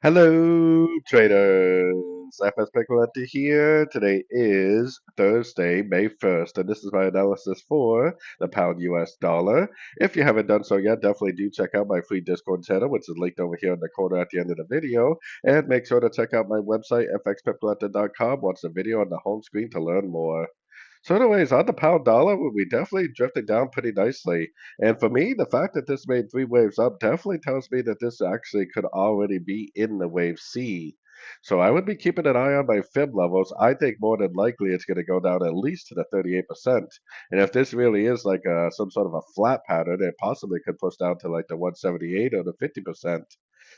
Hello, traders. FX Pip Collector here. Today is Thursday, May 1st, and this is my analysis for the pound US dollar. If you haven't done so yet, definitely do check out my free Discord channel, which is linked over here in the corner at the end of the video. And make sure to check out my website, fxpipcollector.com. Watch the video on the home screen to learn more. So, anyways, on the pound dollar, we definitely drifted down pretty nicely. And for me, the fact that this made three waves up definitely tells me that this actually could already be in the wave C. So I would be keeping an eye on my fib levels. I think more than likely it's going to go down at least to the 38%. And if this really is like some sort of a flat pattern, it possibly could push down to like the 178 or the 50%.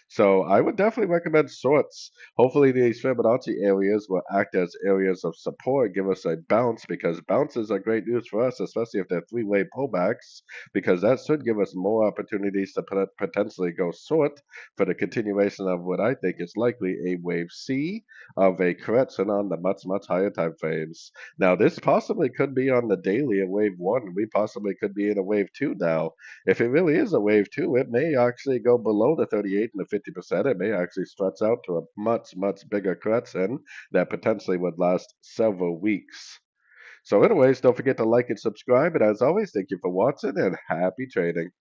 So I would definitely recommend sorts. Hopefully these Fibonacci areas will act as areas of support, give us a bounce, because bounces are great news for us, especially if they're three-way pullbacks, because that should give us more opportunities to potentially go short for the continuation of what I think is likely a wave C of a correction on the much higher time frames. Now this possibly could be on the daily in wave one. We possibly could be in a wave two now. If it really is a wave two, it may actually go below the 38 and the 50%. It may actually stretch out to a much bigger correction that potentially would last several weeks. So anyways, don't forget to like and subscribe. And as always, thank you for watching and happy trading.